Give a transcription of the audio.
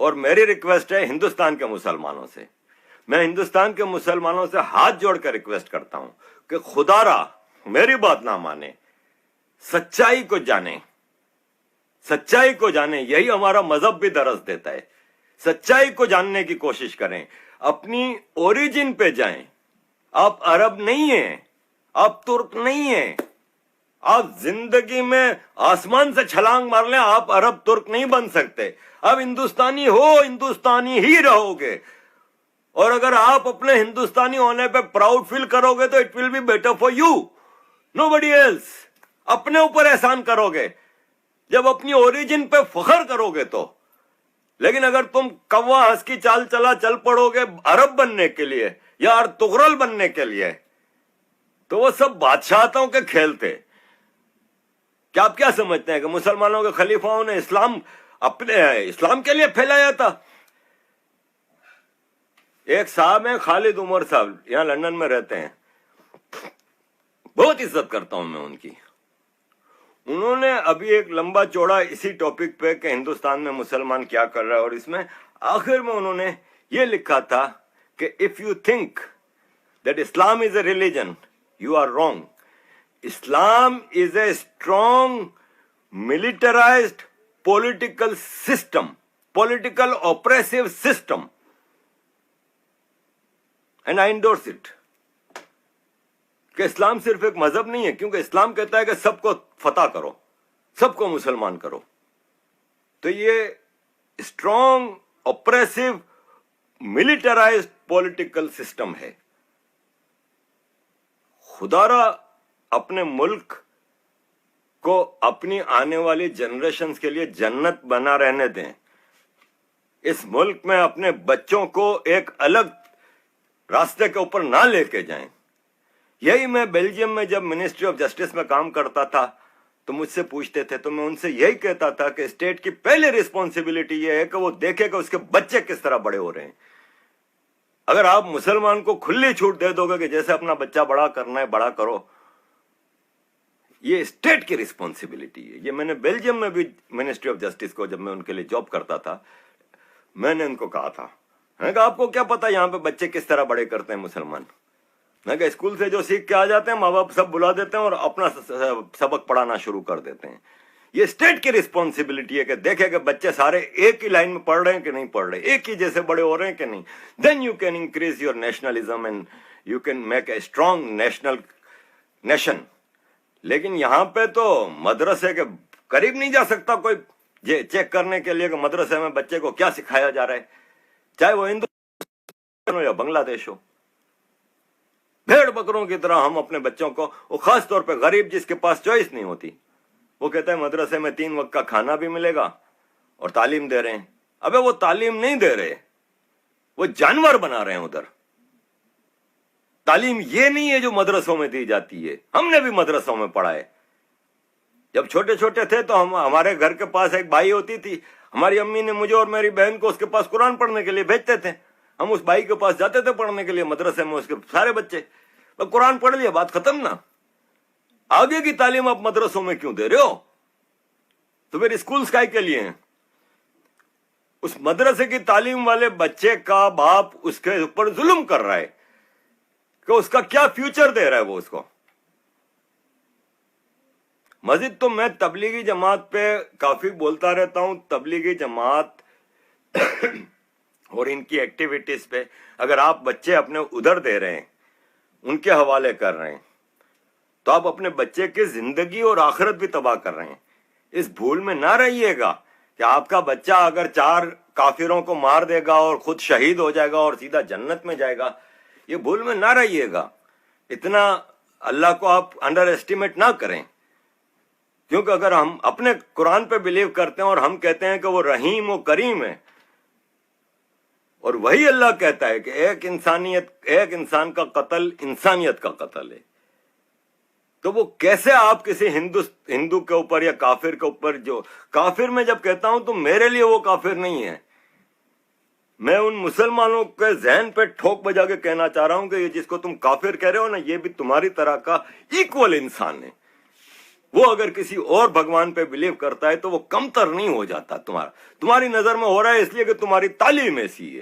اور میری ریکویسٹ ہے ہندوستان کے مسلمانوں سے، میں ہندوستان کے مسلمانوں سے ہاتھ جوڑ کر ریکویسٹ کرتا ہوں کہ خدا را میری بات نہ مانے، سچائی کو جانیں، سچائی کو جانیں، یہی ہمارا مذہب بھی درس دیتا ہے۔ سچائی کو جاننے کی کوشش کریں، اپنی اوریجن پہ جائیں۔ آپ عرب نہیں ہیں، آپ ترک نہیں ہیں، آپ زندگی میں آسمان سے چھلانگ مار لیں، آپ عرب ترک نہیں بن سکتے۔ اب ہندوستانی ہو، ہندوستانی ہی رہو گے، اور اگر آپ اپنے ہندوستانی ہونے پہ پراؤڈ فیل کرو گے تو it will be better for you, nobody else. اپنے اوپر احسان کرو گے جب اپنی اوریجن پہ فخر کرو گے تو۔ لیکن اگر تم کوا ہنس کی چال چل پڑو گے عرب بننے کے لیے یا ارطغرل بننے کے لیے، تو وہ سب بادشاہتوں کے کھیل تھے۔ کیا آپ کیا سمجھتے ہیں کہ مسلمانوں کے خلیفاؤں نے اسلام کے لیے پھیلایا تھا؟ ایک صاحب ہیں خالد عمر صاحب، یہاں لندن میں رہتے ہیں، بہت عزت کرتا ہوں میں ان کی۔ انہوں نے ابھی ایک لمبا چوڑا اسی ٹاپک پہ کہ ہندوستان میں مسلمان کیا کر رہا ہے، اور اس میں آخر میں انہوں نے یہ لکھا تھا کہ if you think that Islam is a religion, you are wrong. Islam is a strong militarized political system, political oppressive system, and I endorse it. کہ اسلام صرف ایک مذہب نہیں ہے، کیونکہ اسلام کہتا ہے کہ سب کو فتح کرو، سب کو مسلمان کرو۔ تو یہ اسٹرانگ اوپریسو ملٹرائزڈ پولیٹیکل سسٹم ہے۔ خدا را اپنے ملک کو اپنی آنے والی جنریشنز کے لیے جنت بنا رہنے دیں۔ اس ملک میں اپنے بچوں کو ایک الگ راستے کے اوپر نہ لے کے جائیں۔ یہی میں بیلجیم میں جب منسٹری آف جسٹس میں کام کرتا تھا تو مجھ سے پوچھتے تھے، تو میں ان سے یہی کہتا تھا کہ اسٹیٹ کی پہلی رسپانسبلٹی یہ ہے کہ وہ دیکھے کہ اس کے بچے کس طرح بڑے ہو رہے ہیں۔ اگر آپ مسلمان کو کھلی چھوٹ دے دو گے کہ جیسے اپنا بچہ بڑا کرنا ہے بڑا کرو، یہ اسٹیٹ کی رسپانسبلٹی ہے۔ یہ میں نے بیلجیم میں بھی منسٹری آف جسٹس کو جب میں ان کے لیے جاب کرتا تھا، میں نے ان کو کہا تھا، میں نے کہا آپ کو کیا پتا یہاں پہ بچے کس طرح بڑے کرتے ہیں مسلمان؟ میں کہا اسکول سے جو سیکھ کے آ جاتے ہیں ماں باپ سب بلا دیتے ہیں اور اپنا سبق پڑھانا شروع کر دیتے ہیں۔ یہ اسٹیٹ کی رسپانسبلٹی ہے کہ دیکھے کہ بچے سارے ایک ہی لائن میں پڑھ رہے ہیں کہ نہیں پڑھ رہے، ایک ہی جیسے بڑے ہو رہے ہیں کہ نہیں۔ Then you can increase your nationalism and you can make a strong nation. لیکن یہاں پہ تو مدرسے کے قریب نہیں جا سکتا کوئی چیک کرنے کے لیے کہ مدرسے میں بچے کو کیا سکھایا جا رہا ہے، چاہے وہ ہندوستان ہو یا بنگلہ دیش ہو۔ بھیڑ بکروں کی طرح ہم اپنے بچوں کو، وہ خاص طور پہ غریب جس کے پاس چوائس نہیں ہوتی، وہ کہتا ہے مدرسے میں 3 وقت کا کھانا بھی ملے گا اور تعلیم دے رہے ہیں۔ ابے وہ تعلیم نہیں دے رہے، وہ جانور بنا رہے ہیں ادھر۔ تعلیم یہ نہیں ہے جو مدرسوں میں دی جاتی ہے۔ ہم نے بھی مدرسوں میں پڑھا ہے۔ جب چھوٹے چھوٹے تھے تو ہمارے گھر کے پاس ایک بھائی ہوتی تھی، ہماری امی نے مجھے اور میری بہن کو اس کے پاس قرآن پڑھنے کے لیے بھیجتے تھے۔ ہم اس بھائی کے پاس جاتے تھے پڑھنے کے لیے، مدرسے میں اس کے سارے بچے قرآن پڑھ لیا، بات ختم نا۔ آگے کی تعلیم آپ مدرسوں میں کیوں دے رہے ہو؟ تو پھر اسکولز کائے کے لیے ہیں؟ اس مدرسے کی تعلیم والے بچے کا باپ اس کے اوپر ظلم کر رہا ہے کہ اس کا کیا فیوچر دے رہا ہے وہ اس کو۔ مزید تو میں تبلیغی جماعت پہ کافی بولتا رہتا ہوں۔ تبلیغی جماعت اور ان کی ایکٹیویٹیز پہ اگر آپ بچے اپنے ادھر دے رہے ہیں، ان کے حوالے کر رہے ہیں، تو آپ اپنے بچے کی زندگی اور آخرت بھی تباہ کر رہے ہیں۔ اس بھول میں نہ رہیے گا کہ آپ کا بچہ اگر 4 کافروں کو مار دے گا اور خود شہید ہو جائے گا اور سیدھا جنت میں جائے گا، یہ بھول میں نہ رہیے گا۔ اتنا اللہ کو آپ انڈر ایسٹیمیٹ نہ کریں، کیونکہ اگر ہم اپنے قرآن پہ بلیو کرتے ہیں اور ہم کہتے ہیں کہ وہ رحیم و کریم ہے، اور وہی اللہ کہتا ہے کہ ایک انسان کا قتل انسانیت کا قتل ہے، تو وہ کیسے آپ کسی ہندو کے اوپر یا کافر کے اوپر، جو کافر میں جب کہتا ہوں تو میرے لیے وہ کافر نہیں ہے، میں ان مسلمانوں کے ذہن پہ ٹھوک بجا کے کہنا چاہ رہا ہوں کہ یہ جس کو تم کافر کہہ رہے ہو نا، یہ بھی تمہاری طرح کا ایکول انسان ہے۔ وہ اگر کسی اور بھگوان پہ بلیو کرتا ہے تو وہ کمتر نہیں ہو جاتا تمہاری نظر میں ہو رہا ہے اس لیے کہ تمہاری تعلیم ایسی ہے.